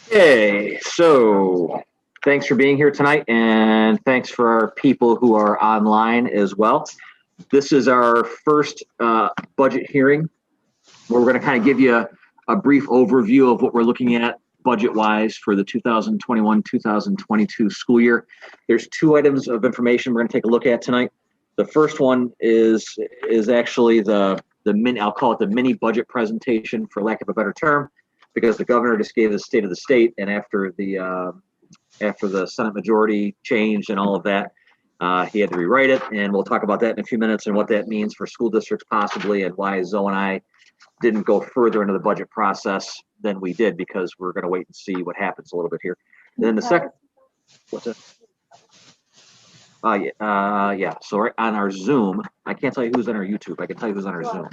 Okay, so thanks for being here tonight, and thanks for our people who are online as well. This is our first budget hearing where we're going to kind of give you a brief overview of what we're looking at budget-wise for the 2021-2022 school year. There's two items of information we're going to take a look at tonight. The first one is actually the mini, I'll call it the mini budget presentation, for lack of a better term, because the governor just gave the state of the state, and after the Senate majority changed and all of that, he had to rewrite it, and we'll talk about that in a few minutes and what that means for school districts possibly, and why Zoe and I didn't go further into the budget process than we did, because we're going to wait and see what happens a little bit here. And then the second, what's it? Yeah. So right on our Zoom, I can't tell you who's on our YouTube. I can tell you who's on our Zoom.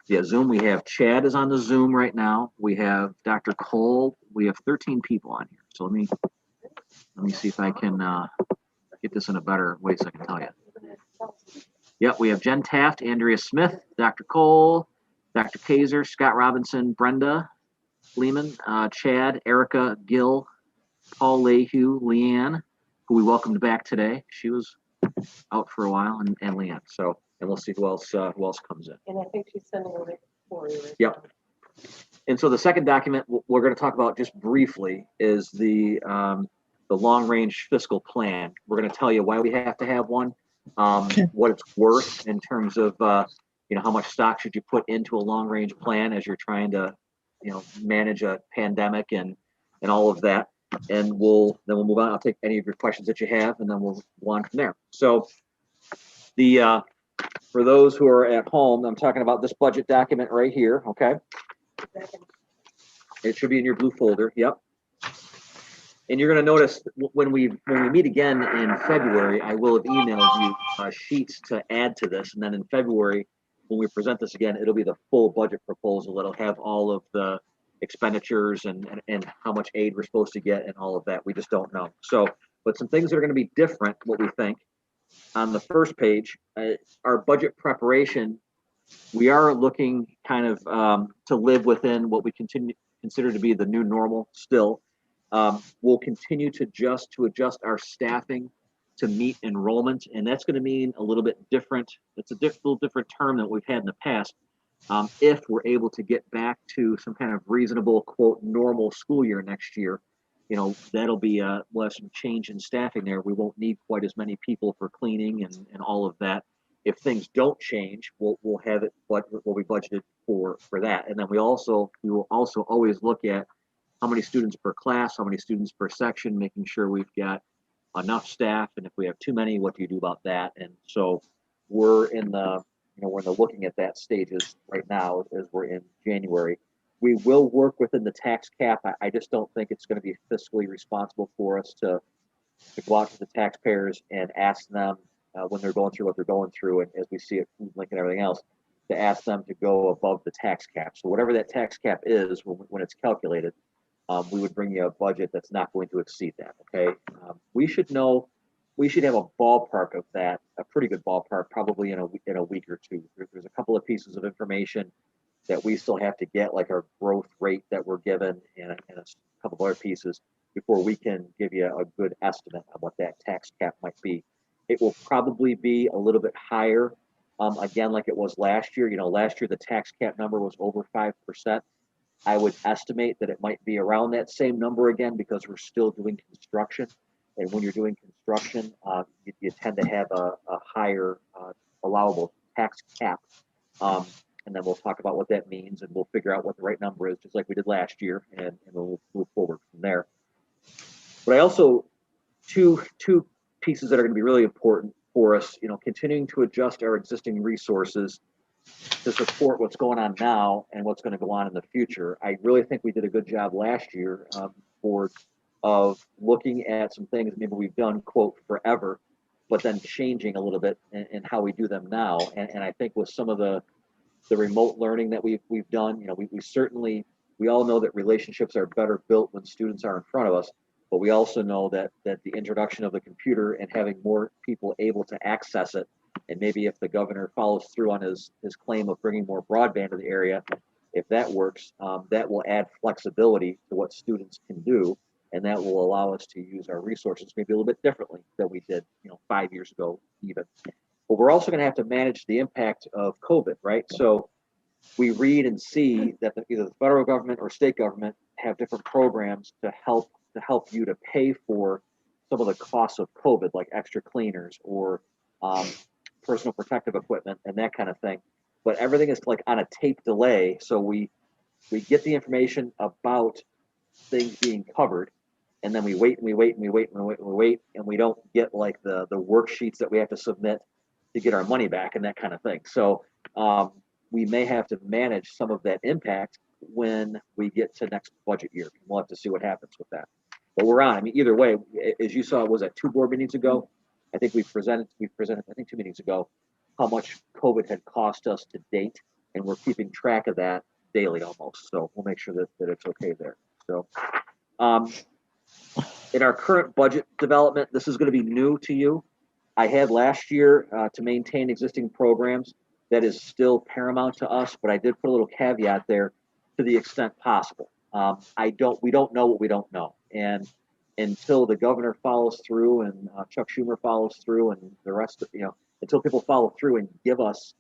Yeah, Zoom. We have Chad is on the Zoom right now. We have Dr. Cole. We have 13 people on here. So let me see if I can get this in a better way so I can tell you. Yep, we have Jen Taft, Andrea Smith, Dr. Cole, Dr. Kaiser, Scott Robinson, Brenda Lehman, Chad, Erica, Gill, Paul Lehue, Leanne, who we welcomed back today. She was out for a while, and Leanne. So, and we'll see who else comes in. And I think she's sending a link for you. Yep. And so the second document we're going to talk about just briefly is the long-range fiscal plan. We're going to tell you why we have to have one, what it's worth in terms of how much stock should you put into a long-range plan as you're trying to manage a pandemic and all of that. And we'll move on. I'll take any of your questions that you have, and then we'll go on from there. So for those who are at home, I'm talking about this budget document right here. Okay. It should be in your blue folder. Yep. And you're going to notice when we meet again in February, I will have emailed you sheets to add to this, and then in February, when we present this again, it'll be the full budget proposal. It'll have all of the expenditures and how much aid we're supposed to get and all of that. We just don't know. So, but some things that are going to be different, what we think. On the first page, our budget preparation, we are looking kind of to live within what we consider to be the new normal still. We'll continue to adjust our staffing to meet enrollment, and that's going to mean a little bit different. It's a little different term than we've had in the past. If we're able to get back to some kind of reasonable, quote, normal school year next year, that'll be we'll have some change in staffing there. We won't need quite as many people for cleaning and all of that. If things don't change, we'll have it, but we'll be budgeted for that. And then we will also always look at how many students per class, how many students per section, making sure we've got enough staff, and if we have too many, what do you do about that? And so we're in the looking at that stages right now as we're in January. We will work within the tax cap. I just don't think it's going to be fiscally responsible for us to go out to the taxpayers and ask them when they're going through what they're going through, and as we see it, food link and everything else, to ask them to go above the tax cap. So whatever that tax cap is when it's calculated, we would bring you a budget that's not going to exceed that. Okay, we should have a ballpark of that, a pretty good ballpark, probably in a week or two. There's a couple of pieces of information that we still have to get, like our growth rate that we're given, and a couple of other pieces before we can give you a good estimate of what that tax cap might be. It will probably be a little bit higher, again, like it was last year. Last year the tax cap number was over 5%. I would estimate that it might be around that same number again, because we're still doing construction. And when you're doing construction, you tend to have a higher allowable tax cap. And then we'll talk about what that means, and we'll figure out what the right number is, just like we did last year, and we'll move forward from there. But I also, two pieces that are going to be really important for us, continuing to adjust our existing resources to support what's going on now and what's going to go on in the future. I really think we did a good job last year of looking at some things maybe we've done, quote, forever, but then changing a little bit in how we do them now. And I think with some of the remote learning that we've done, we all know that relationships are better built when students are in front of us, but we also know that the introduction of the computer and having more people able to access it, and maybe if the governor follows through on his claim of bringing more broadband to the area, If that works, that will add flexibility to what students can do, and that will allow us to use our resources maybe a little bit differently than we did, 5 years ago even. But we're also going to have to manage the impact of COVID, right? So we read and see that either the federal government or state government have different programs to help you to pay for some of the costs of COVID, like extra cleaners or personal protective equipment and that kind of thing. But everything is like on a tape delay, so we get the information about things being covered, and then we wait and we wait and we wait and we wait and we wait, and we don't get like the worksheets that we have to submit to get our money back and that kind of thing. So we may have to manage some of that impact when we get to next budget year. We'll have to see what happens with that. But we're on. I mean, either way, as you saw, was that 2 board meetings ago? I think we presented, I think 2 meetings ago, how much COVID had cost us to date, and we're keeping track of that daily almost. So we'll make sure that it's okay there. So in our current budget development, this is going to be new to you. I had last year to maintain existing programs. That is still paramount to us, but I did put a little caveat there, to the extent possible. We don't know what we don't know, and until the governor follows through and Chuck Schumer follows through and the rest of, until people follow through and give us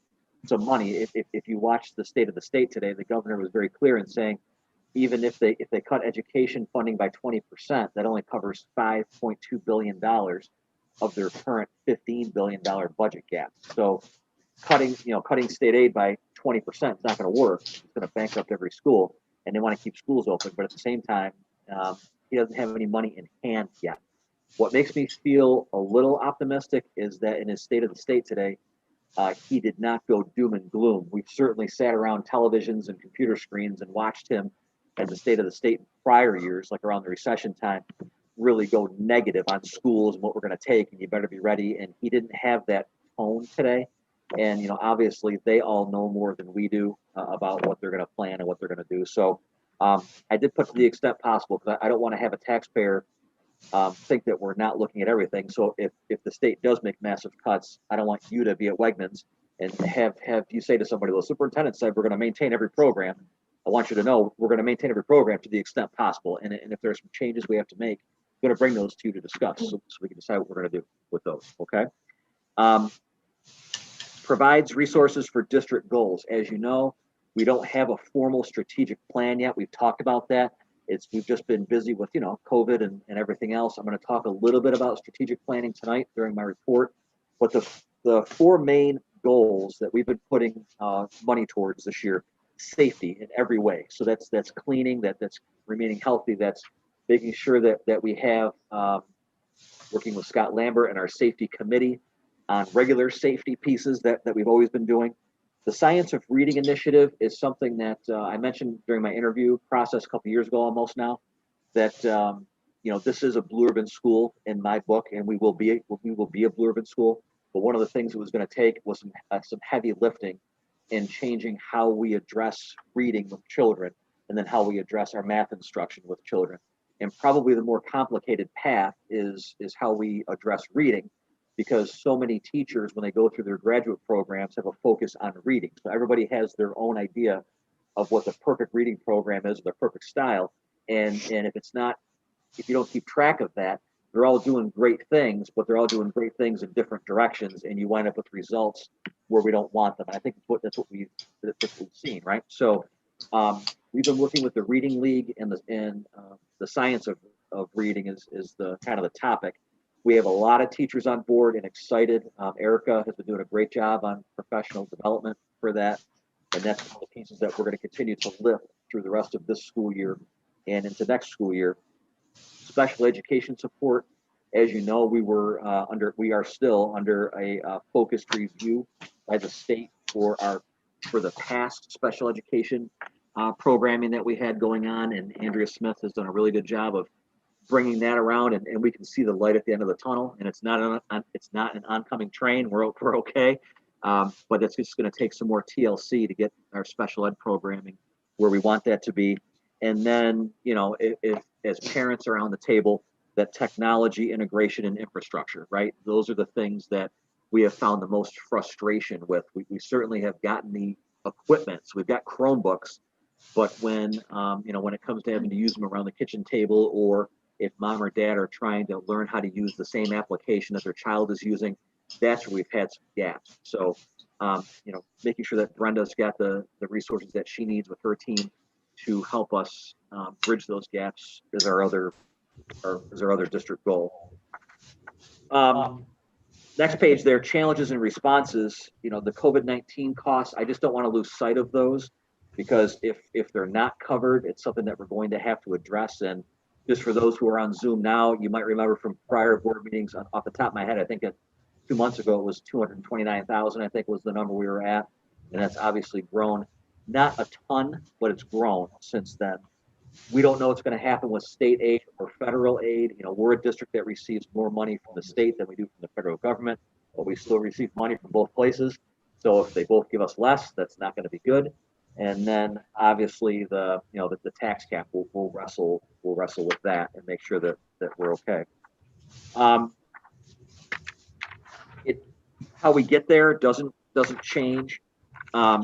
some money. If you watch the state of the state today, the governor was very clear in saying, even if they cut education funding by 20%, that only covers $5.2 billion of their current $15 billion budget gap. So cutting state aid by 20% is not going to work. It's going to bankrupt every school, and they want to keep schools open. But at the same time, he doesn't have any money in hand yet. What makes me feel a little optimistic is that in his state of the state today, he did not go doom and gloom. We've certainly sat around televisions and computer screens and watched him at the state of the state in prior years, like around the recession time, really go negative on schools and what we're going to take, and you better be ready. And he didn't have that tone today. And obviously they all know more than we do about what they're going to plan and what they're going to do. So I did put to the extent possible, because I don't want to have a taxpayer think that we're not looking at everything. So if the state does make massive cuts, I don't want you to be at Wegmans and have you say to somebody, well, the superintendent said we're going to maintain every program. I want you to know we're going to maintain every program to the extent possible. And if there's some changes we have to make, I'm going to bring those to you to discuss, so we can decide what we're going to do with those. Okay. Provides resources for district goals. As you know, we don't have a formal strategic plan yet. We've talked about that. We've just been busy with COVID and everything else. I'm going to talk a little bit about strategic planning tonight during my report. But the 4 main goals that we've been putting money towards this year: safety in every way. So that's cleaning, that's remaining healthy, that's making sure that we have working with Scott Lambert and our safety committee on regular safety pieces that we've always been doing. The Science of Reading initiative is something that I mentioned during my interview process a couple years ago almost now, that this is a blue ribbon school in my book, and we will be a blue ribbon school. But one of the things it was going to take was some heavy lifting in changing how we address reading with children, and then how we address our math instruction with children. And probably the more complicated path is how we address reading, because so many teachers, when they go through their graduate programs, have a focus on reading. So everybody has their own idea of what the perfect reading program is, or the perfect style. And if you don't keep track of that, they're all doing great things, but they're all doing great things in different directions, and you wind up with results where we don't want them. And I think that's what we've seen, right? So we've been working with the Reading League, and the science of reading is the kind of the topic. We have a lot of teachers on board and excited. Erica has been doing a great job on professional development for that. And that's one of the pieces that we're going to continue to lift through the rest of this school year and into next school year. Special education support. As you know, we are still under a focused review by the state for the past special education programming that we had going on. And Andrea Smith has done a really good job of bringing that around, and we can see the light at the end of the tunnel. And it's not an oncoming train. We're okay, but it's just going to take some more TLC to get our special ed programming where we want that to be. And then, if as parents are on the table, that technology integration and infrastructure, right? Those are the things that we have found the most frustration with. We certainly have gotten the equipment. So we've got Chromebooks, But when, when it comes to having to use them around the kitchen table, or if mom or dad are trying to learn how to use the same application that their child is using, that's where we've had some gaps. So, making sure that Brenda's got the resources that she needs with her team to help us bridge those gaps is our other district goal. Next page there, challenges and responses. The COVID-19 costs, I just don't want to lose sight of those, because if they're not covered, it's something that we're going to have to address. And just for those who are on Zoom now, you might remember from prior board meetings, off the top of my head, I think 2 months ago it was 229,000, I think was the number we were at. And that's obviously grown, not a ton, but it's grown since then. We don't know what's going to happen with state aid or federal aid. We're a district that receives more money from the state than we do from the federal government, but we still receive money from both places. So if they both give us less, that's not going to be good. And then obviously the tax cap, we'll wrestle with that and make sure that we're okay. How we get there doesn't change. Our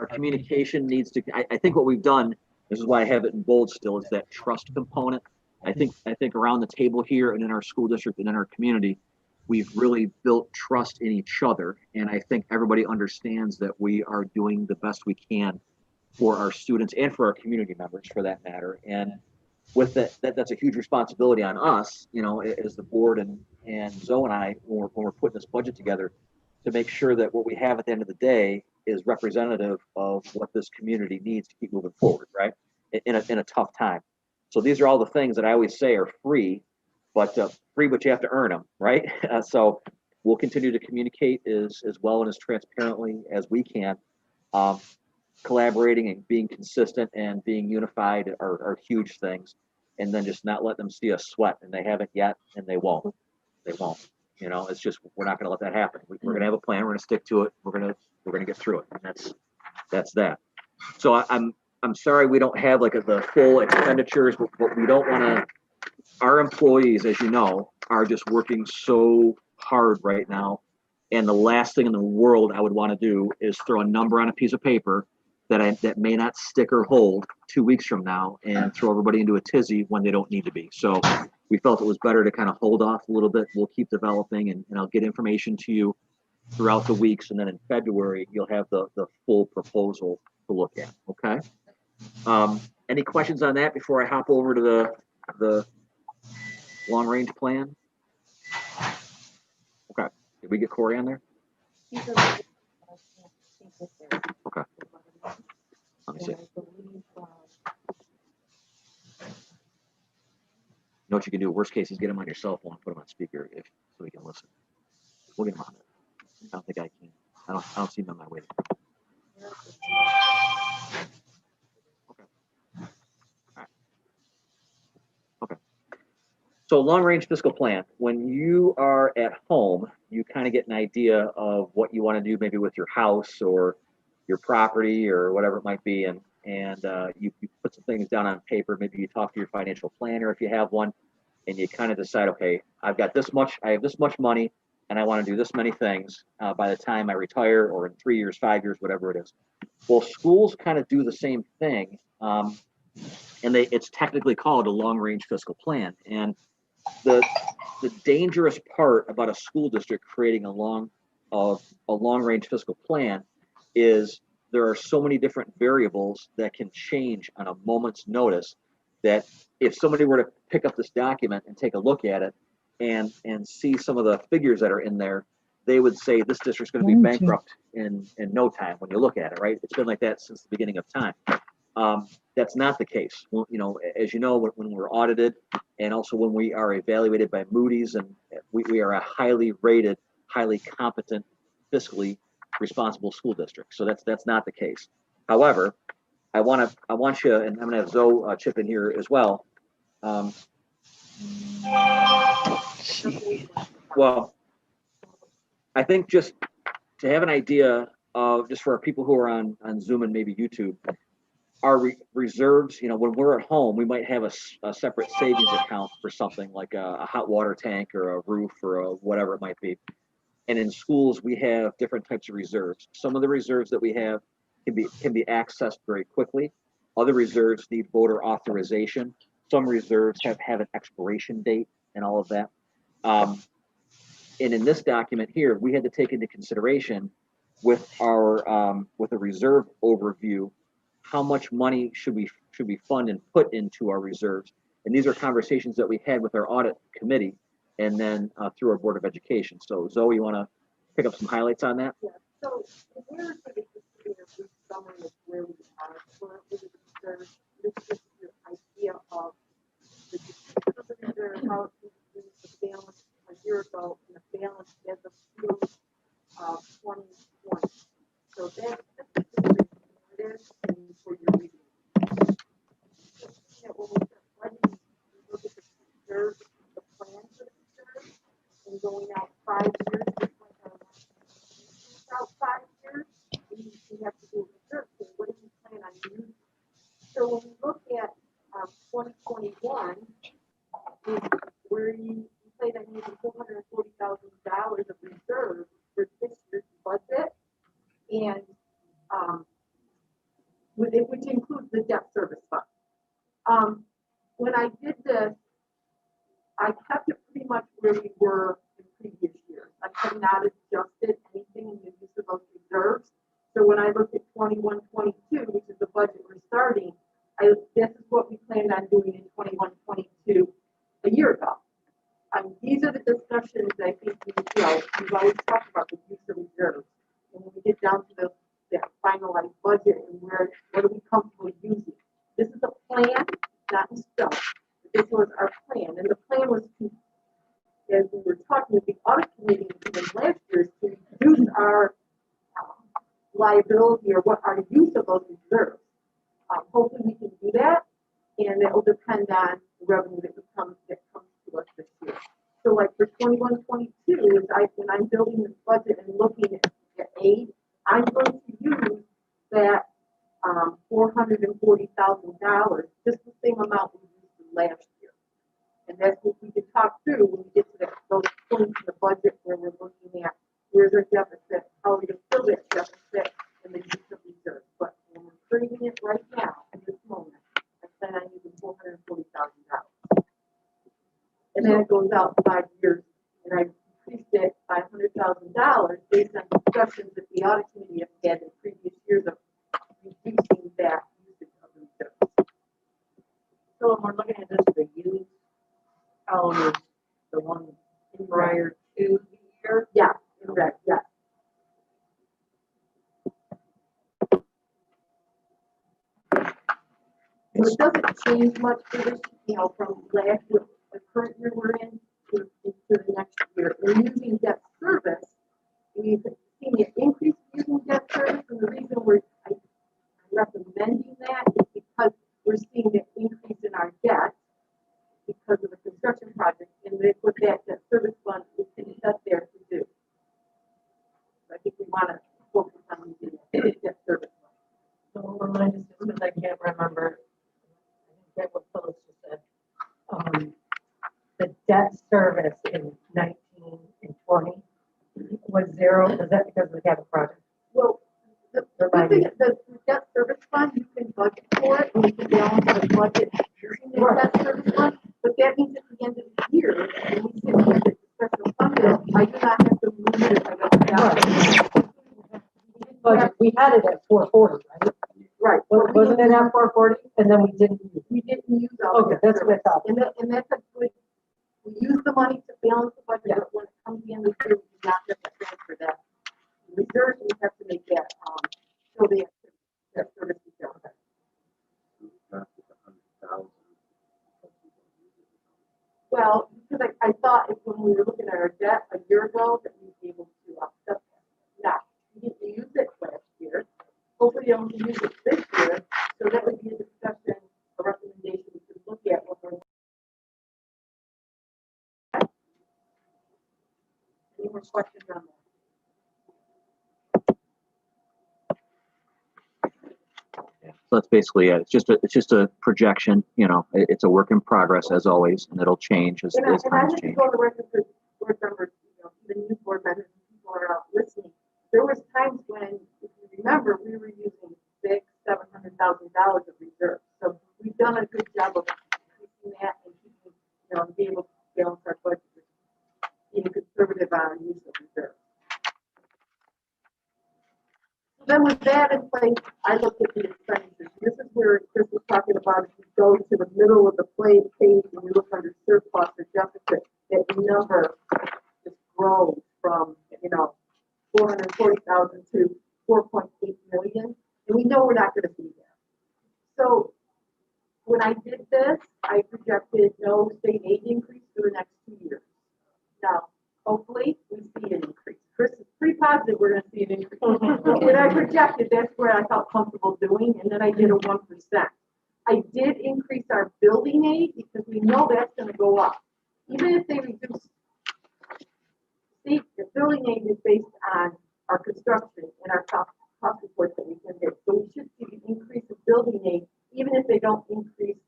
communication needs to, I think what we've done, this is why I have it in bold still, is that trust component. I think around the table here and in our school district and in our community, we've really built trust in each other. And I think everybody understands that we are doing the best we can for our students and for our community members, for that matter. And with that's a huge responsibility on us, as the board and Zoe and I, when we're putting this budget together, to make sure that what we have at the end of the day is representative of what this community needs to keep moving forward, right? In a tough time. So these are all the things that I always say are free, but you have to earn them, right? So we'll continue to communicate as well and as transparently as we can. Collaborating and being consistent and being unified are huge things. And then just not let them see us sweat, and they haven't yet, and they won't. They won't. It's just, we're not going to let that happen. We're going to have a plan. We're going to stick to it. We're going to get through it, and that's that. So I'm sorry we don't have like the full expenditures, but we don't want to. Our employees, as you know, are just working so hard right now, and the last thing in the world I would want to do is throw a number on a piece of paper that may not stick or hold 2 weeks from now and throw everybody into a tizzy when they don't need to be. So we felt it was better to kind of hold off a little bit. We'll keep developing, and I'll get information to you throughout the weeks. And then in February, you'll have the full proposal to look at. Okay. Any questions on that before I hop over to the long range plan? Okay. Did we get Corey on there? Okay. Let me see. You know what you can do? Worst case is get him on your cell phone, put him on speaker so he can listen. We'll get him on there. I don't think I can. I don't see him on my way. Okay. All right. Okay. So long range fiscal plan. When you are at home, you kind of get an idea of what you want to do, maybe with your house or your property or whatever it might be, and you put some things down on paper. Maybe you talk to your financial planner if you have one, and you kind of decide, okay, I have this much money, and I want to do this many things by the time I retire, or in 3 years, 5 years, whatever it is. Well, schools kind of do the same thing, and it's technically called a long range fiscal plan. And the dangerous part about a school district creating a long range fiscal plan is there are so many different variables that can change on a moment's notice, that if somebody were to pick up this document and take a look at it and see some of the figures that are in there, they would say this district's going to be bankrupt in no time when you look at it, right? It's been like that since the beginning of time. That's not the case. Well, as you know, when we're audited, and also when we are evaluated by Moody's, and we are a highly rated, highly competent, fiscally responsible school district. So that's not the case. However, I want you, and I'm going to have Zoe chip in here as well. Well, I think just to have an idea of, just for our people who are on Zoom and maybe YouTube, our reserves, when we're at home, we might have a separate savings account for something like a hot water tank or a roof or whatever it might be. And in schools, we have different types of reserves. Some of the reserves that we have can be accessed very quickly. Other reserves need voter authorization. Some reserves have an expiration date and all of that. And in this document here, we had to take into consideration with a reserve overview, how much money should we fund and put into our reserves. And these are conversations that we had with our audit committee and then through our Board of Education. So Zoe, you want to pick up some highlights on that? Yeah, so in order to get this to be a brief summary of where we are currently with the reserve, this gives you an idea of the reserve, how it was the balance a year ago, and the balance as of June of 2020. So that's it is and for your reading. Yeah, when we start budgeting, we look at the reserve, the plan for the reserve, and going out 5 years, just like our out 5 years, we have to do a reserve. So what do we plan on using? So when we look at 2021, where you plan on using $440,000 of reserve for this year's budget, and which includes the debt service fund. When I did this, I kept it pretty much where we were in previous years. I have not adjusted anything in the use of those reserves. So when I looked at 21-22, which is the budget we're starting, this is what we planned on doing in 21-22 a year ago. These are the discussions I think we've always talked about the use of reserves. And when we get down to that finalized budget and what are we comfortable using? This is a plan, not in stone. This was our plan, and the plan was to, as we were talking with the audit committee even last year, is to reduce our liability or what our use of those reserves. Hopefully we can do that, and it will depend on the revenue that comes to us this year. So like for 21-22, when I'm building this budget and looking at aid, I'm going to use that $440,000, just the same amount we used last year. And that's what we can talk through when we get to those points in the budget where we're looking at where's our deficit, how we can fill that deficit, and the use of reserves. But when we're creating it right now, at this moment, I plan on using $440,000. And then it goes out 5 years, and I increased it by $100,000 based on discussions that the audit committee has had in previous years of reducing that usage of reserves. So when we're looking at this, the use column is the one prior to the year? Yeah, correct, yeah. So it doesn't change much for this, from last year, the current year we're in to the next year. And using debt service, we've seen an increase using debt service, and the reason I'm recommending that is because we're seeing the increase in our debt because of the construction project, and with that debt service fund, we can set there to do. So I think we want to focus on using that debt service fund. So remind us, because I can't remember, I think what Phyllis just said. The debt service in 19 and 20 was zero. Was that because we had a project? Well, the debt service fund, you can budget for it, and you can balance the budget using the debt service fund, but that means at the end of the year, when we sit here at the special fund, I do not have to move it if I don't have it. Budget. We had it at 440, right? Right. Wasn't it at 440? And then we didn't use it. We didn't use all Okay, that's what I thought. And that's a good, we use the money to balance the budget, but when it comes to the end of the year, we do not have to transfer that. Reserves, we have to make that, so the service reserve. Well, because I thought when we were looking at our debt a year ago, that we'd be able to offset that. Now, we didn't use it last year. Hopefully, we only use it this year. So that would be a discussion, a recommendation we could look at what we're. Any more questions on that? So that's basically it. It's just a projection. It's a work in progress as always, and it'll change as And I times think change. go to record for board members, even new board members, people times when, if you remember, we were using $600,000-$700,000 of reserves. So we've done a good job of increasing that and keeping, be able to balance our budget, being conservative on our use of reserves. Then with that in place, I looked at the expenditures. This is where Chris was talking about, if you go to the middle of the page and you look under surplus or deficit, that number just grows from, 440,000 to 4.8 million. And we know we're not going to be there. So when I did this, I projected no state aid increase for the next 2 years. Now, hopefully, we see an increase. Chris is pretty positive we're going to see an increase. When I projected, that's where I felt comfortable doing, and then I did a 1%. I did increase our building aid because we know that's going to go up. Even if they reduce, see, the building aid is based on our construction and our cost reports that we can get. So we should see an increase in building aid, even if they don't increase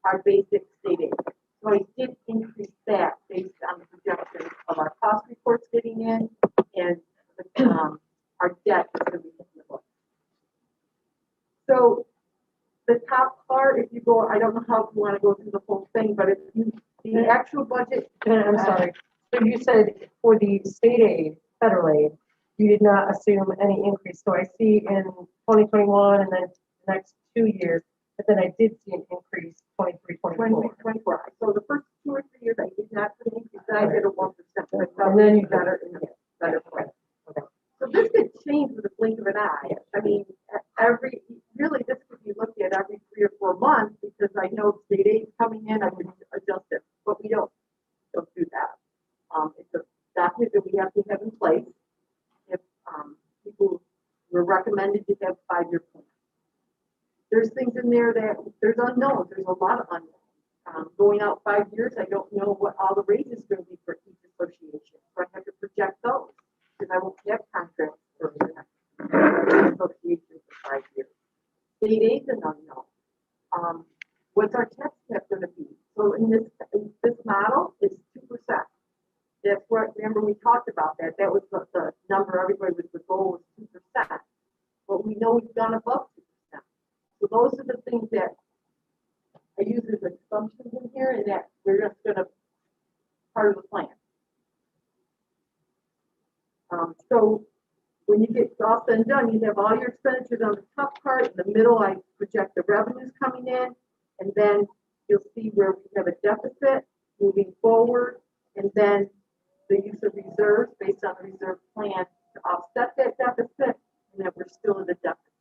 our basic state aid. So I did increase that based on the projection of our cost reports getting in and our debt is going to be in the book. So the top part, if you go, I don't know how you want to go through the whole thing, but if you, the actual budget. I'm sorry. So you said for the state aid, federal aid, you did not assume any increase. So I see in 2021 and then the next 2 years, but then I did see an increase 23, 24. So the first 2 or 3 years, I did not put an increase. Then I did a 1%. And then you better in the better place. So this could change with a blink of an eye. I mean, this could be looked at every 3 or 4 months because I know state aid coming in, I would adjust it, but we don't do that. It's a document that we have to have in place if people were recommended to have 5-year plans. There's things in there that there's unknowns. There's a lot of unknowns. Going out 5 years, I don't know what all the raises are going to be for each association. So I have to project those because I won't have contracts for the next association for 5 years. State aid's an unknown. What's our tax cap going to be? So in this model, it's 2%. That's what, remember we talked about that. That was the number everybody was, the goal was 2%. But we know we've gone above 2%. So those are the things that I use as assumptions in here and that we're just going to part of the plan. So when you get all said and done, you have all your expenditures on the top part. In the middle, I project the revenues coming in, and then you'll see where we have a deficit moving forward, and then the use of reserves based on the reserve plan to offset that deficit, and then we're still in the deficit.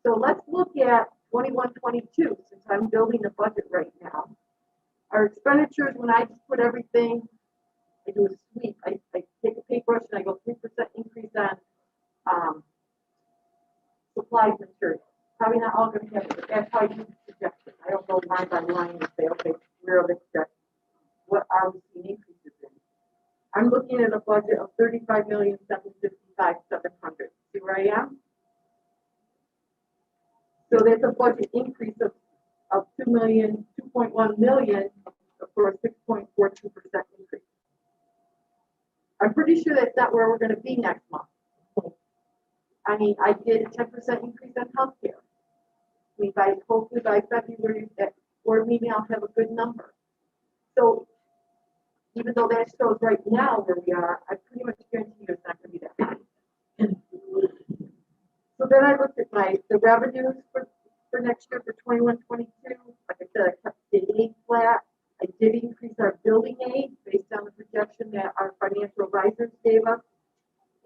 So let's look at 21-22, since I'm building the budget right now. Our expenditures, when I just put everything, I do a sweep. I take a paintbrush and I go 3% increase on supplies and materials. Probably not all going to happen, but that's how I do the projection. I don't go line by line and say, okay, where are the projections? What are we seeing increases in? I'm looking at a budget of $35,755,700. See where I am? So that's a budget increase of $2.1 million for a 6.42% increase. I'm pretty sure that's not where we're going to be next month. I mean, I did a 10% increase on healthcare. I mean, hopefully by February, that board meeting, I'll have a good number. So even though that shows right now where we are, I pretty much guarantee you it's not going to be that high. So then I looked at the revenues for next year for 21-22. Like I said, I kept state aid flat. I did increase our building aid based on the projection that our financial advisors gave us.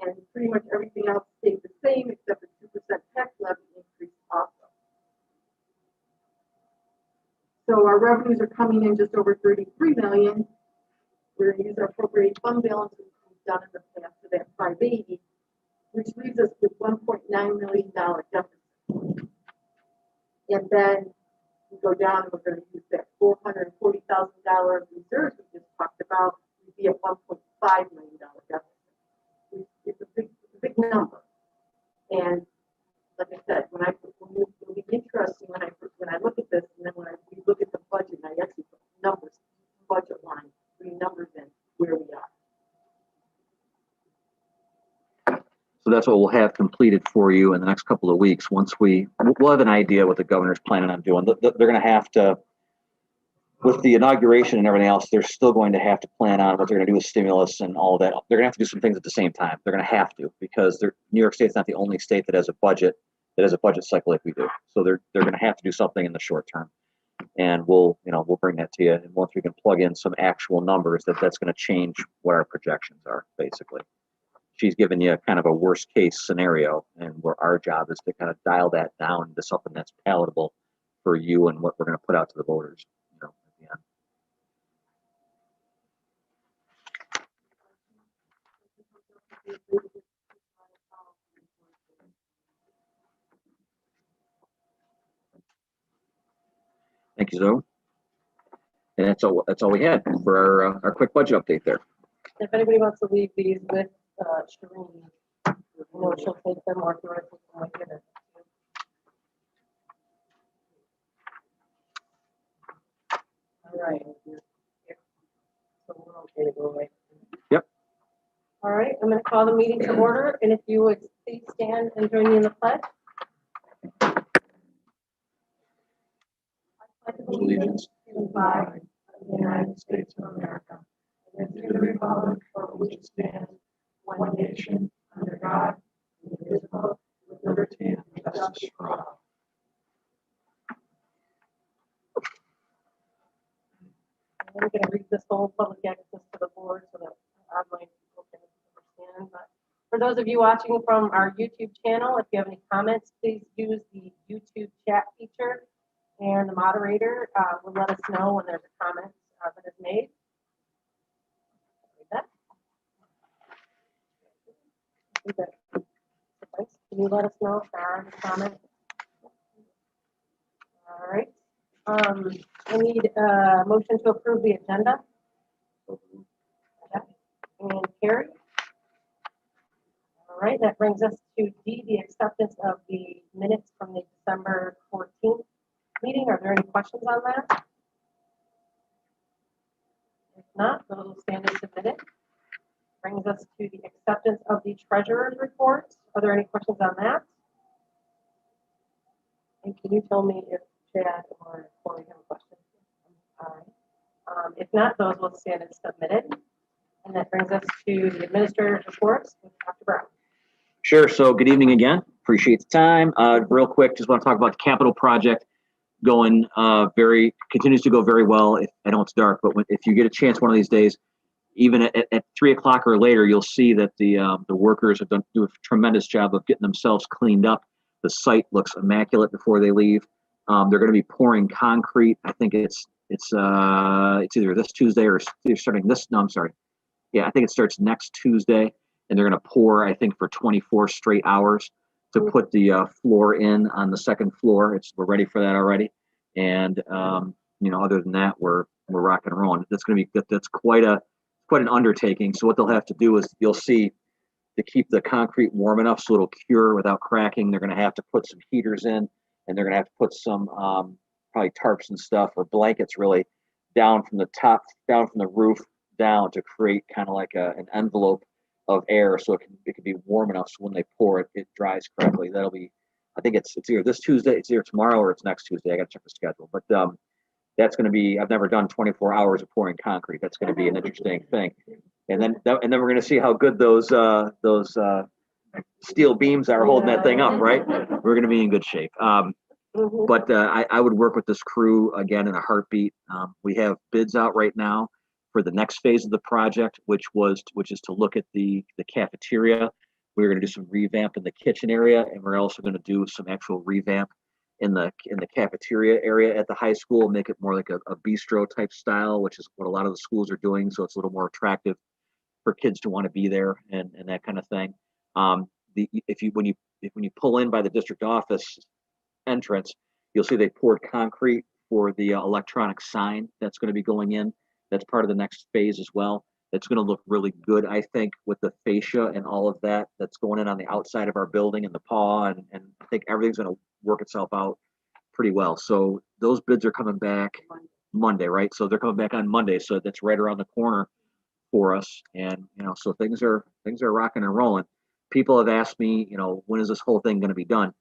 And pretty much everything else stayed the same except the 2% tax levy increase also. So our revenues are coming in just over $33 million. We're going to use our appropriate fund balance, which we've done in the past, to that 580, which leaves us with $1.9 million deficit. And then we go down and we're going to use that $440,000 reserves we just talked about. We'd be at $1.5 million deficit. It's a big number. And like I said, it'll be interesting when I look at this, and then when we look at the budget, and I actually put numbers, budget line, 3 numbers in where we are. So that's what we'll have completed for you in the next couple of weeks. Once we'll have an idea what the governor's planning on doing. They're going to have to, with the inauguration and everything else, they're still going to have to plan on what they're going to do with stimulus and all that. They're going to have to do some things at the same time. They're going to have to, because New York State's not the only state that has a budget cycle like we do. So they're going to have to do something in the short term. And we'll bring that to you. And once we can plug in some actual numbers, that's going to change what our projections are, basically. She's given you kind of a worst case scenario, and where our job is to kind of dial that down to something that's palatable for you and what we're going to put out to the voters, at the end. Thank you, Zoe. And that's all we had for our quick budget update there. If anybody wants to leave these with Shereen, she'll take them or through it. All right. So we're okay to go away. Yep. All right, I'm going to call the meeting to order, and if you would please stand and join me in the pledge. Allegiance to the flag of the United States of America, and to the republic for which it stands, one nation, under God, indivisible, with liberty and justice for all. I'm going to read this whole public access to the board so that online people can understand. But for those of you watching from our YouTube channel, if you have any comments, please use the YouTube chat feature, and the moderator will let us know when there's a comment that is made. Can you let us know if there are any comments? All right. I need a motion to approve the agenda. And Carrie. All right, that brings us to D, the acceptance of the minutes from the December 14th meeting. Are there any questions on that? If not, those will stand as submitted. Brings us to the acceptance of the treasurer's report. Are there any questions on that? And can you tell me if Chad or Corey have a question? All right. If not, those will stand as submitted. And that brings us to the administrator's reports with Dr. Brown. Sure. So good evening again. Appreciate the time. Real quick, just want to talk about the capital project going continues to go very well. I know it's dark, but if you get a chance one of these days, even at 3 o'clock or later, you'll see that the workers have do a tremendous job of getting themselves cleaned up. The site looks immaculate before they leave. They're going to be pouring concrete. I think it's either this Tuesday or starting this. No, I'm sorry. Yeah, I think it starts next Tuesday, and they're going to pour, I think, for 24 straight hours to put the floor in on the second floor. We're ready for that already. And other than that, we're rocking and rolling. That's quite an undertaking. So what they'll have to do is, you'll see, to keep the concrete warm enough so it'll cure without cracking, they're going to have to put some heaters in, and they're going to have to put some probably tarps and stuff, or blankets really, down from the roof down, to create kind of like an envelope of air, so it can be warm enough so when they pour it, it dries correctly. That'll be, I think it's either this Tuesday, it's either tomorrow, or it's next Tuesday. I got to check the schedule, but that's going to be, I've never done 24 hours of pouring concrete. That's going to be an interesting thing. And then we're going to see how good those steel beams are holding that thing up, right? We're going to be in good shape. But I would work with this crew again in a heartbeat. We have bids out right now for the next phase of the project, which is to look at the cafeteria. We're going to do some revamp in the kitchen area, and we're also going to do some actual revamp in the cafeteria area at the high school, make it more like a bistro type style, which is what a lot of the schools are doing. So it's a little more attractive for kids to want to be there and that kind of thing. When you pull in by the district office entrance, you'll see they poured concrete for the electronic sign that's going to be going in. That's part of the next phase as well. It's going to look really good, I think, with the fascia and all of that that's going in on the outside of our building, and the paw, and I think everything's going to work itself out pretty well. So those bids are coming back Monday, right? So they're coming back on Monday, so that's right around the corner for us. And so things are rocking and rolling. people have asked me, when is this whole thing going to be done?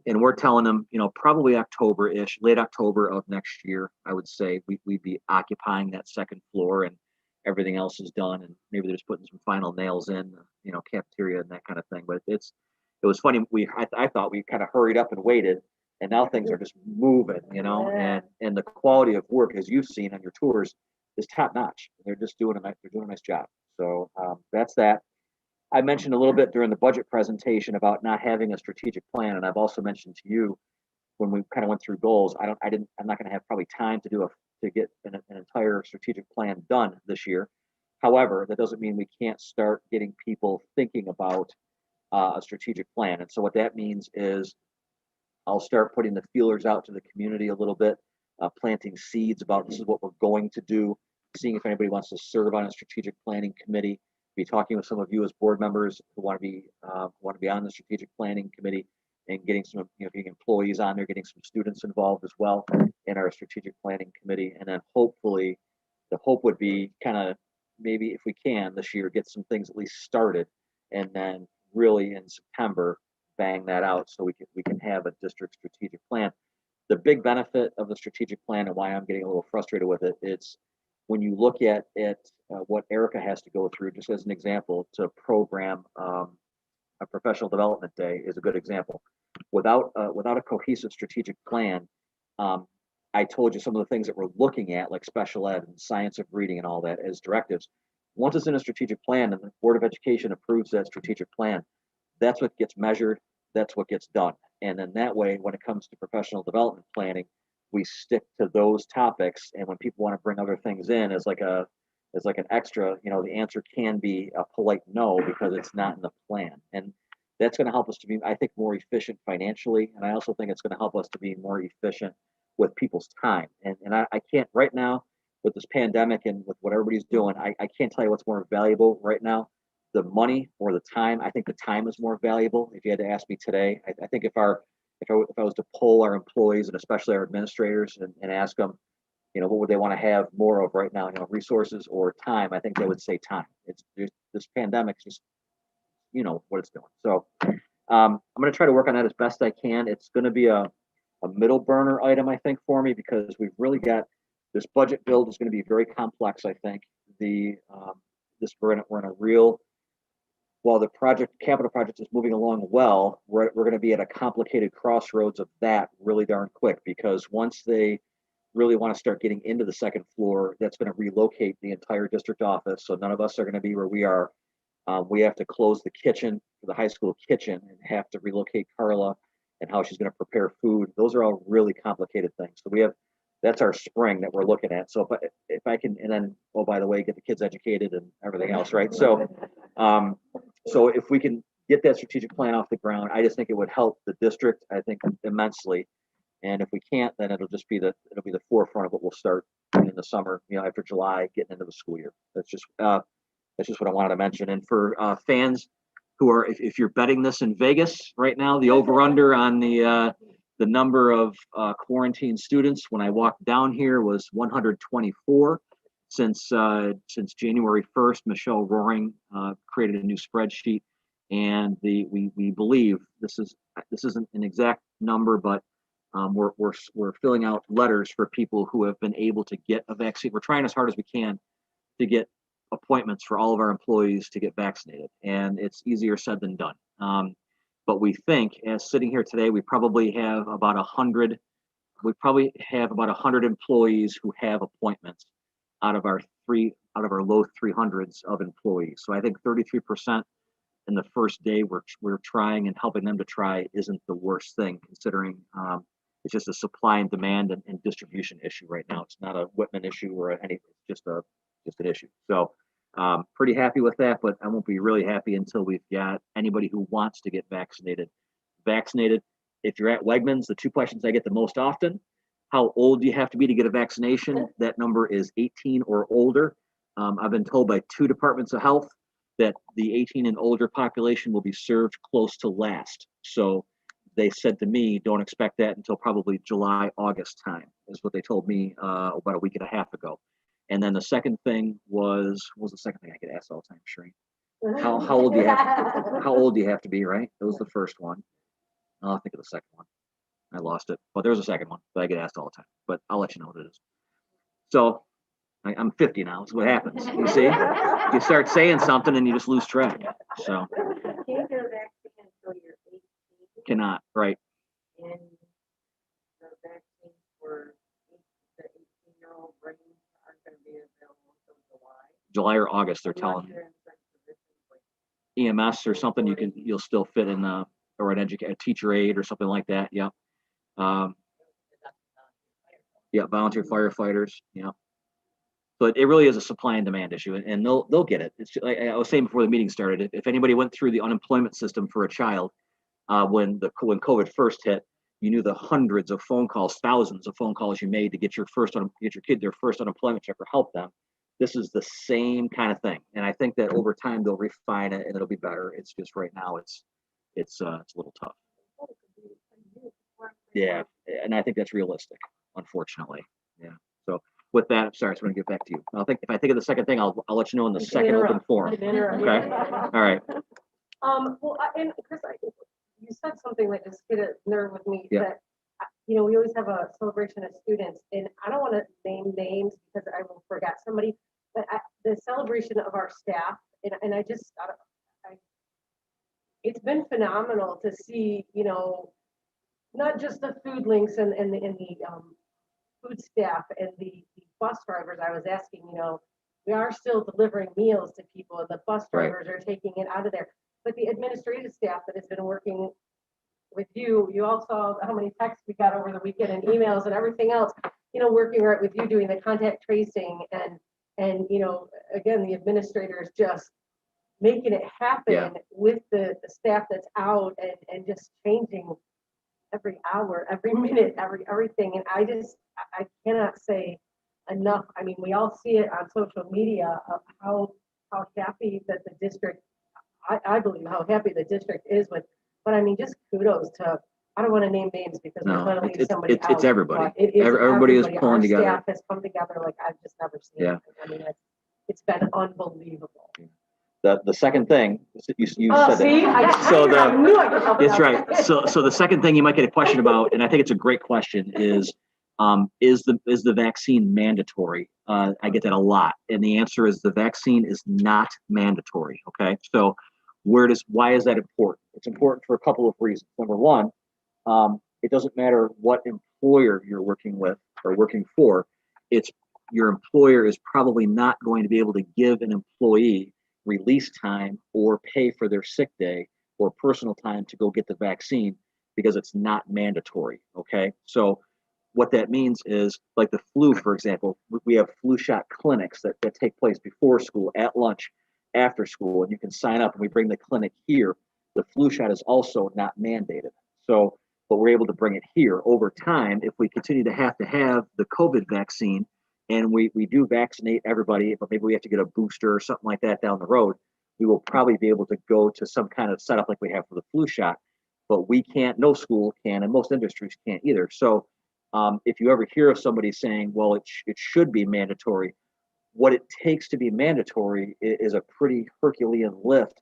And we're telling them, probably October-ish, late October of next year, I would say we'd be occupying that second floor and everything else is done. And maybe they're just putting some final nails in, cafeteria and that kind of thing. But it was funny. I thought we kind of hurried up and waited, and now things are just moving, and the quality of work, as you've seen on your tours, is top notch. They're just doing a nice job. So that's that. I mentioned a little bit during the budget presentation about not having a strategic plan, and I've also mentioned to you when we kind of went through goals. I'm not going to have probably time to get an entire strategic plan done this year. However, that doesn't mean we can't start getting people thinking about a strategic plan. And so what that means is I'll start putting the feelers out to the community a little bit, planting seeds about this is what we're going to do, seeing if anybody wants to serve on a strategic planning committee. Be talking with some of you as board members who want to be on the strategic planning committee, and getting some getting employees on there, getting some students involved as well in our strategic planning committee, and then hopefully the hope would be kind of maybe if we can this year get some things at least started, and then really in September bang that out so we can have a district strategic plan. The big benefit of the strategic plan and why I'm getting a little frustrated with it, it's when you look at what Erica has to go through, just as an example, to program a professional development day is a good example. Without a cohesive strategic plan, I told you some of the things that we're looking at, like special ed and science of reading and all that as directives. Once it's in a strategic plan and the Board of Education approves that strategic plan, that's what gets measured, that's what gets done. And then that way, when it comes to professional development planning, we stick to those topics. And when people want to bring other things in as like an extra, the answer can be a polite no because it's not in the plan. And that's going to help us to be, I think, more efficient financially. And I also think it's going to help us to be more efficient with people's time. And I can't right now with this pandemic and with what everybody's doing, I can't tell you what's more valuable right now, the money or the time. I think the time is more valuable. If you had to ask me today, I think if I was to poll our employees and especially our administrators and ask them, what would they want to have more of right now, resources or time, I think they would say time. It's this pandemic's just, what it's doing. So I'm going to try to work on that as best I can. It's going to be a middle burner item, I think, for me, because we've really got this budget build is going to be very complex. I think we're in a real, while the capital project is moving along well, we're going to be at a complicated crossroads of that really darn quick, because once they really want to start getting into the second floor, that's going to relocate the entire district office. So none of us are going to be where we are. We have to close the kitchen, the high school kitchen, and have to relocate Carla and how she's going to prepare food. Those are all really complicated things. So that's our spring that we're looking at. So if I can, and then, oh, by the way, get the kids educated and everything else, right? So if we can get that strategic plan off the ground, I just think it would help the district, I think, immensely. And if we can't, then it'll be the forefront of what we'll start in the summer, after July, getting into the school year. That's just what I wanted to mention. And for fans who are, if you're betting this in Vegas right now, the over/under on the number of quarantine students when I walked down here was 124. Since January 1st, Michelle Roaring created a new spreadsheet, and we believe this isn't an exact number, but we're filling out letters for people who have been able to get a vaccine. We're trying as hard as we can to get appointments for all of our employees to get vaccinated, and it's easier said than done. But we think, as sitting here today, we probably have about 100. We probably have about 100 employees who have appointments out of our low 300s of employees. So I think 33% in the first day we're trying and helping them to try isn't the worst thing, considering it's just a supply and demand and distribution issue right now. It's not a Whitman issue or anything. It's just an issue. So pretty happy with that, but I won't be really happy until we've got anybody who wants to get vaccinated. If you're at Wegmans, the two questions I get the most often: how old do you have to be to get a vaccination? That number is 18 or older. I've been told by two departments of health that the 18 and older population will be served close to last. So they said to me, don't expect that until probably July, August time, is what they told me about a week and a half ago. And then the second thing was the second thing I get asked all the time, Shereen? How old do you have? How old do you have to be? Right. That was the first one. I'll think of the second one. I lost it, but there was a second one that I get asked all the time. But I'll let you know what it is. So I'm 50 now. That's what happens. You see, you start saying something and you just lose track. So Can't get a vaccine until you're 18. cannot. Right. And the vaccines for the 18-year-old range aren't going to be available until July. July or August. They're telling me. EMS or something. You'll still fit in or a teacher aide or something like that. Yeah. Yeah. Volunteer firefighters. Yeah. But it really is a supply and demand issue, and they'll get it. It's just, like I was saying before the meeting started. If anybody went through the unemployment system for a child when COVID first hit, you knew the hundreds of phone calls, thousands of phone calls you made to get your kid their first unemployment check or help them. This is the same kind of thing, and I think that over time they'll refine it and it'll be better. It's just right now it's a little tough. Yeah, and I think that's realistic, unfortunately. Yeah. So with that, I'm sorry, so I'm going to get back to you. If I think of the second thing, I'll let you know in the second open forum. Okay. All right. Well, and Chris, you said something that just hit a nerve with me. Yeah. That we always have a celebration of students, and I don't want to name names because I will forget somebody. But the celebration of our staff, and it's been phenomenal to see, not just the food links and the food staff and the bus drivers. I was asking, we are still delivering meals to people, and the bus drivers are taking it out of there. But the administrative staff that has been working with you all saw how many texts we got over the weekend and emails and everything else, working right with you, doing the contact tracing and again, the administrators just making it happen with the staff that's out and just changing every hour, every minute, everything. And I cannot say enough. I mean, we all see it on social media of how happy that the district, I believe how happy the district is with, but I mean, just kudos to, I don't want to name names because we're going to leave somebody out. It's everybody. Everybody is pulling Our together. staff has come together like I've just never seen. Yeah. I mean, it's been unbelievable. The second thing you Oh, said see, that. I knew I could help. That's right. So the second thing you might get a question about, and I think it's a great question, is the vaccine mandatory? I get that a lot, and the answer is the vaccine is not mandatory. Okay, so why is that important? It's important for a couple of reasons. Number one, it doesn't matter what employer you're working with or working for. Your employer is probably not going to be able to give an employee release time or pay for their sick day or personal time to go get the vaccine because it's not mandatory. Okay, so what that means is, like the flu, for example, we have flu shot clinics that take place before school, at lunch, after school, and you can sign up and we bring the clinic here. The flu shot is also not mandated. So, but we're able to bring it here. Over time, if we continue to have the COVID vaccine, and we do vaccinate everybody, but maybe we have to get a booster or something like that down the road, we will probably be able to go to some kind of setup like we have for the flu shot. But we can't, no school can, and most industries can't either. So if you ever hear of somebody saying, well, it should be mandatory, what it takes to be mandatory is a pretty Herculean lift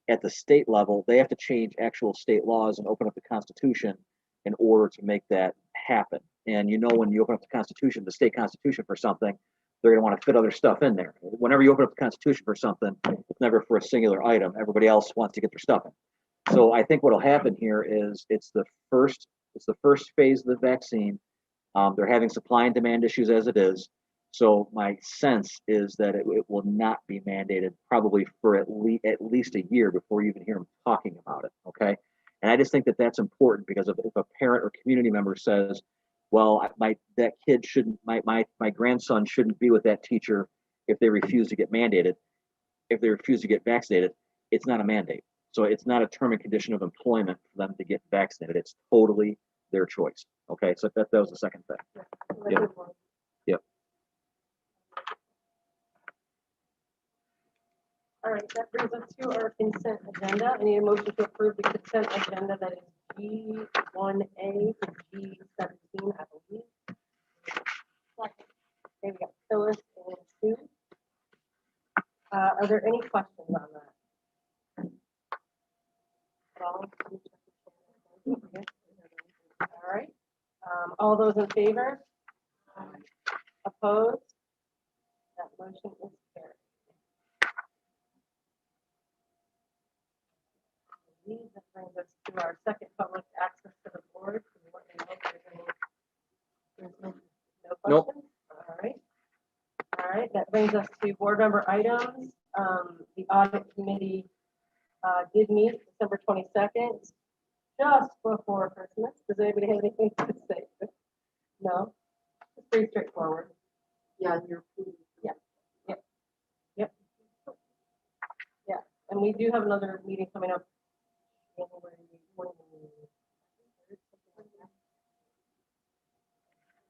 at the state level. They have to change actual state laws and open up the Constitution in order to make that happen. And when you open up the Constitution, the state Constitution for something, they're going to want to fit other stuff in there. Whenever you open up the Constitution for something, it's never for a singular item. Everybody else wants to get their stuff in. So I think what will happen here is it's the first phase of the vaccine. They're having supply and demand issues as it is. So my sense is that it will not be mandated probably for at least a year before you even hear them talking about it. Okay. And I just think that that's important because if a parent or community member says, well, my grandson shouldn't be with that teacher if they refuse to get mandated, if they refuse to get vaccinated, it's not a mandate. So it's not a term and condition of employment for them to get vaccinated. It's totally their choice. Okay, so that was the second thing. Yep. Yep. All right, that brings us to our consent agenda. I need a motion to approve the consent agenda that is G1A to G17, I believe. Okay, we got Phyllis and Sue. Are there any questions on that? those in favor? Opposed? That motion is carried. That brings us to our second public access to the board. Do you want to know if there's any- No Nope. questions? All right. All right, that brings us to board member items. The audit committee did meet December 22nd, just before Christmas. Does anybody have anything to say? No? It's pretty straightforward. Yeah, and your food. Yeah, and we do have another meeting coming up. January 20.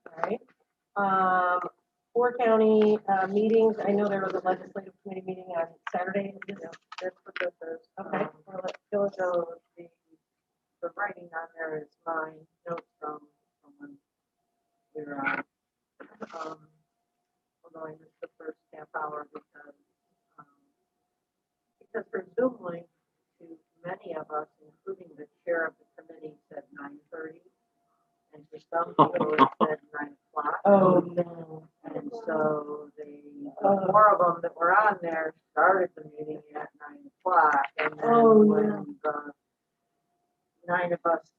All right. Four county meetings. I know there was a legislative committee meeting on Saturday. That's what this is. Okay. Well, so the writing on there is my notes from when we were on. Although I missed the first half hour because presumably to many of us, including the chair of the committee, said 9:30. And for some people, it said 9 o'clock. Oh, no. And so the four of them that were on there started the meeting at 9 o'clock. And then Oh, when no. the 9 of us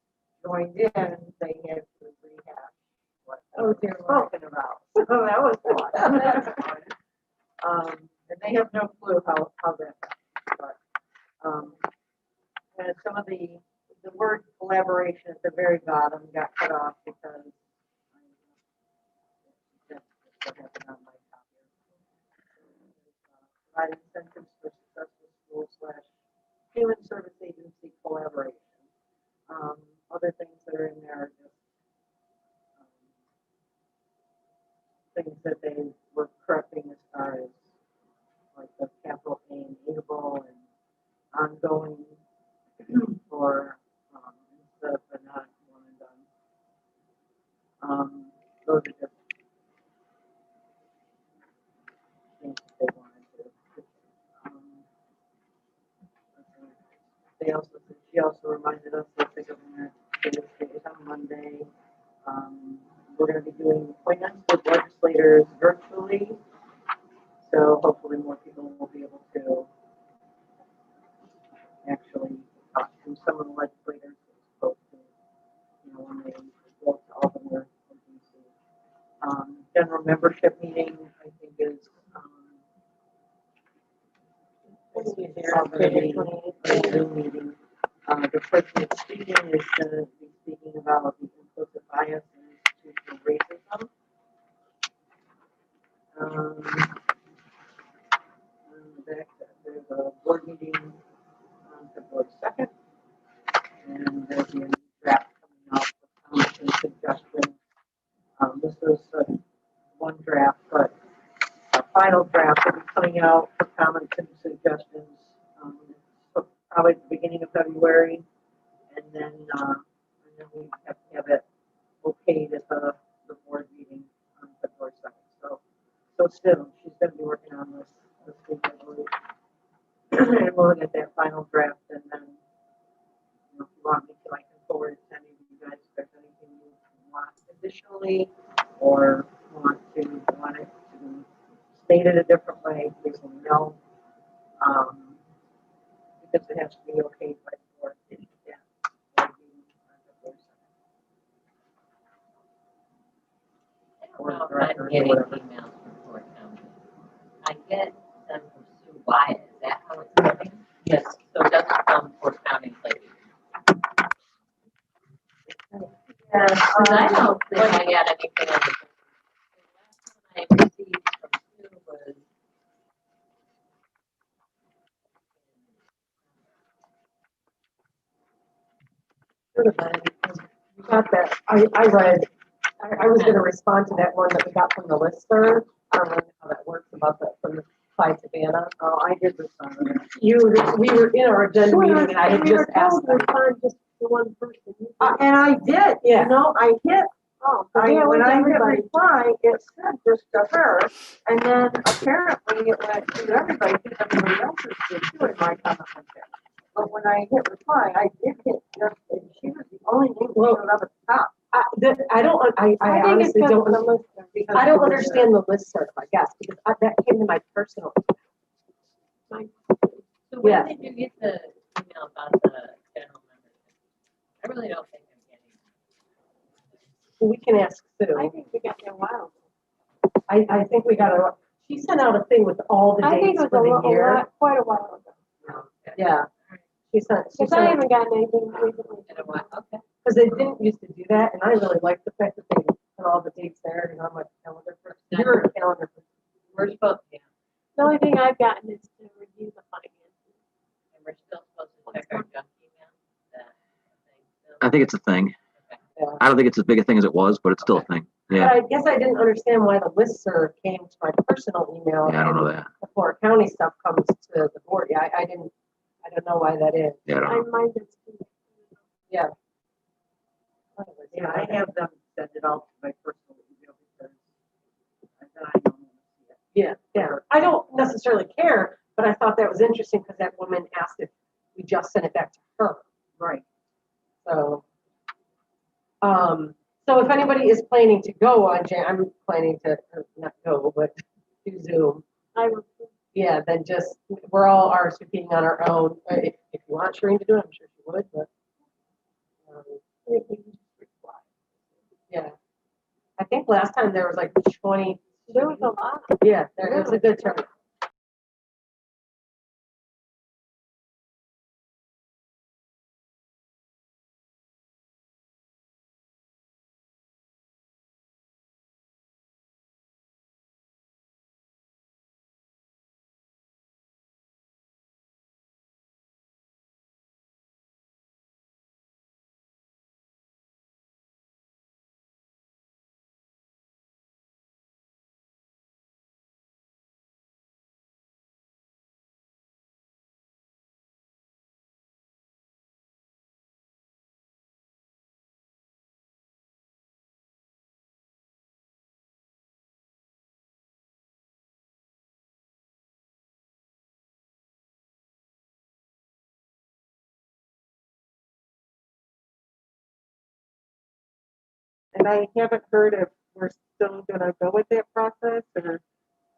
joined in, they had to rehash what they Oh, were dear. spoken about. So that was fun. And they have no clue how that happened. But, and some of the word collaboration at the very bottom got cut off because that's what happened on my copy. Provide incentives for successful school / human service agency collaboration. Other things that are in there are just things that they were correcting as far as like the capital A and able and ongoing for instead of the not one and done. Those are just things that they wanted to. She also reminded us that the government is on Monday. We're going to be doing appointments with legislators virtually, so hopefully more people will be able to actually talk to some of the legislators as opposed to, when they go to all the work. General membership meeting, I think, is already a Zoom meeting. The person that's speaking is going to be speaking about the implicit bias and institutional racism. There's a board meeting on February 2nd, and there'll be a new draft coming out for comments and suggestions. This is one draft, but our final draft will be coming out for comments and suggestions probably at the beginning of February, and then we have to have it okayed at the board meeting on February 2nd. So soon, she's going to be working on this week, I believe. And we'll get that final draft, and then if you want me to, I can forward it to any of you guys if there's anything you want additionally, or want it to be stated a different way, please let me know. Because it has to be okayed by the board. I don't know if I'm getting emails from Fort County. I get them from Sue Wyatt. Is that how it's coming? Yes. So it doesn't come Fort County lady. Yeah, I don't think I got anything on the. The last one I received from Sue was. You got that. I read, I was going to respond to that one that we got from the listserv. I don't know how that works about that from the Clyde Savannah. Oh, I did respond to that. We were in our agenda meeting and I had just asked them. Just the one person. And I did, Yeah. I hit, Yeah, when I hit everybody. reply, it said just to her, and then apparently it went to everybody, because everybody else did too in my comment section. But when I hit reply, I did hit just, and she was the only name that showed up at the top. I don't, I I think it's honestly just don't, the list. I don't understand the listserv, I guess, because that came to my personal. So when Yeah. did you get the email about the general membership? I really don't think I'm getting. We can ask I Sue. think we got there a while. I think we got she sent out a thing with all the I think dates it was for the year. quite a while ago. No, okay. Yeah. She Because I sent, haven't gotten anything recently. In a while, okay. because they didn't used to do that, and I really liked the fact that they put all the dates there, and I'm like, calendar for, you're a calendar for. We're supposed, yeah, The only thing I've gotten is to review the finances. and we're still supposed to check our junk email. That thing still? I think it's a thing. Okay. Yeah. I don't think it's as big a thing as it was, but it's still a thing. But Yeah, I guess I didn't understand why the listserv came to my personal email. yeah, I don't know and that. the Florida County stuff comes to the board. Yeah, I don't know why that is. Yeah, I don't I know. might just. Yeah. Yeah, I have them send it out to my personal email because I don't see it. Yeah, yeah. I don't necessarily care, but I thought that was interesting because that woman asked if we just sent it back to her. Right. So, so if anybody is planning to go on, I'm planning to not go, but do Zoom. I will. Yeah, then just, we're all RSVPing on our own. If you want Shereen to do it, I'm sure she would, but. Yeah. I think last time there was like 20. There was a lot. Yeah, there was a good turn. And I haven't heard if we're still gonna go with that process, or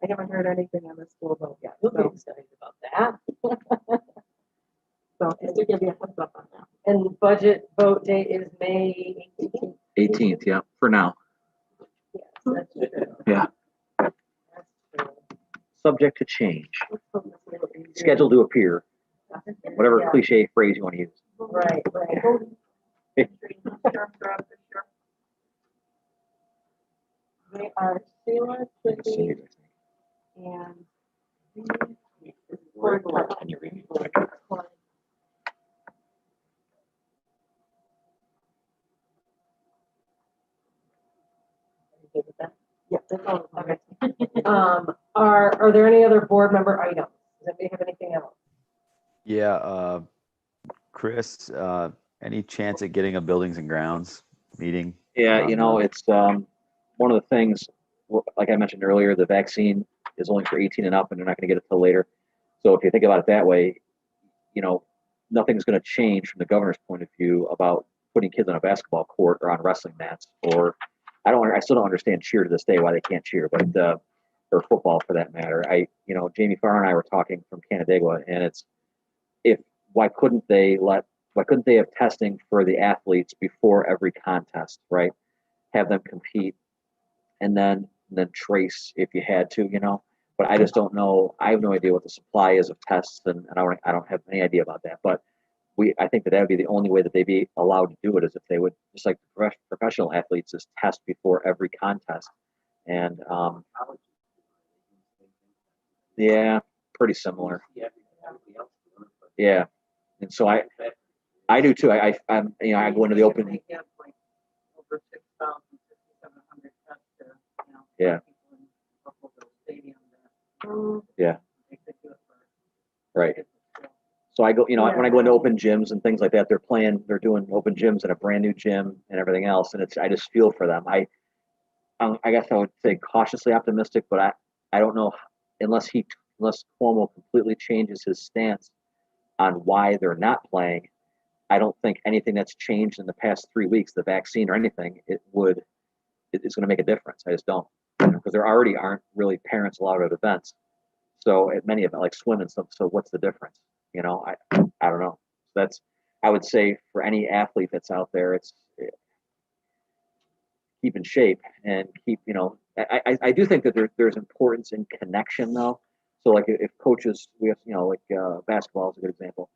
I haven't heard anything on the school vote yet. We'll be So, excited about that. just to give you a heads up on that. And budget vote date is May 18th. 18th, yeah, for now. Yes, that's true. Yeah, That's true. subject to change. Let's hope this will be good. Scheduled to appear, whatever Yeah. cliche phrase you want to use. Right, right. They are Sheila, You can see Cindy, it. and Can you read it? yeah, that's all. Okay. Are there any other board member items? Does anybody have anything else? Yeah, Chris, any chance at getting a buildings and grounds meeting? Yeah, you know, it's one of the things, like I mentioned earlier, the vaccine is only for 18 and up, and they're not going to get it till later. So if you think about it that way, you know, nothing's going to change from the governor's point of view about putting kids on a basketball court or on wrestling mats. Or I still don't understand cheer to this day, why they can't cheer, but or football for that matter. Jamie Farr and I were talking from Canandaigua, and it's why couldn't they have testing for the athletes before every contest, right? Have them compete and then trace if you had to, But I just don't know. I have no idea what the supply is of tests, and I don't have any idea about that. But I think that would be the only way that they'd be allowed to do it, is if they would, just like professional athletes, is test before every contest. And yeah, pretty similar. Yeah, and so I do too. I go into the open. They have like over 6,000, 6,700 tests there, Yeah. people in Buffalo Stadium that Yeah. they could do it for. Right. So I go, when I go into open gyms and things like that, they're doing open gyms in a brand new gym and everything else, and I just feel for them. I guess I would say cautiously optimistic, but I don't know unless Cuomo completely changes his stance on why they're not playing. I don't think anything that's changed in the past 3 weeks, the vaccine or anything, it's going to make a difference. I just don't, because there already aren't really parents allowed at events. So at many events like swim and stuff. So what's the difference? I don't know. That's, I would say for any athlete that's out there, it's keep in shape and keep, I do think that there's importance in connection though. So like if coaches, we have, like basketball is a good example.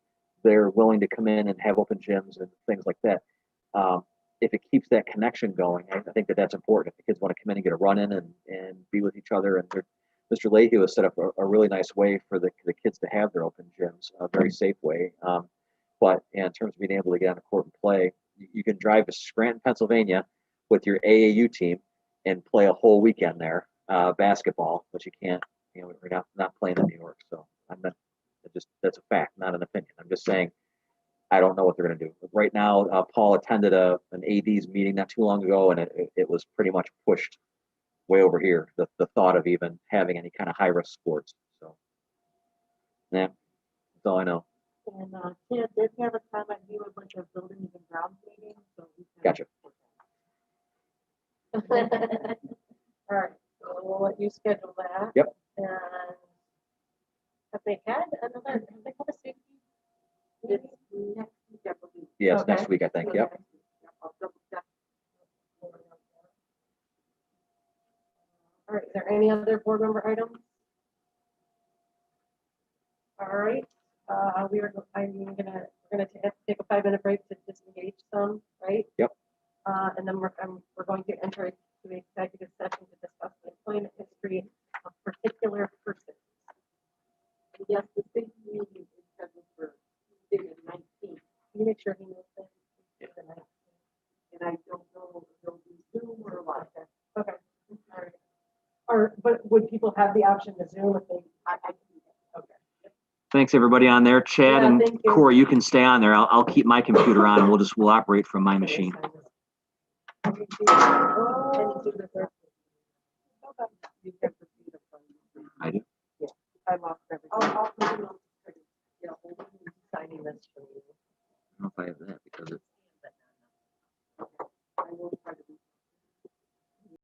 They're willing to come in and have open gyms and things like that. If it keeps that connection going, I think that's important. If the kids want to come in and get a run in and be with each other, and Mr. Leahy has set up a really nice way for the kids to have their open gyms, a very safe way. But in terms of being able to get on the court and play, you can drive to Scranton, Pennsylvania with your AAU team and play a whole weekend there, basketball, but you can't, we're not playing in New York. So that's a fact, not an opinion. I'm just saying, I don't know what they're going to do. Right now, Paul attended an AD's meeting not too long ago, and it was pretty much pushed way over here, the thought of even having any kind of high risk sports. So, yeah, that's all I know. And Ken did have a comment, he would like a buildings and grounds meeting, so we can. Gotcha. All right, so we'll let you schedule that. Yep. And have they had a safety? It's next week, I believe. Yes, Okay. next week, I think. Yep. I'll double check. All right, is there any other board member items? All right, we're gonna take a 5-minute break to disengage some, right? Yep. And then we're going to enter into an executive session to discuss the employment history of particular persons. And yes, the safety meeting is scheduled for Tuesday the 19th, Can you make sure he knows that? and I don't know if it'll be Zoom or live. Okay. All right. But would people have the option to Zoom if they? I can do that. Okay. Thanks everybody on there. Chad Yeah, and thank you. Corey, you can stay on there. I'll keep my computer on and we'll operate from my machine. I do. I lost everything. I'll put it on. Yeah, Signing this for you. I don't know if I have that because it's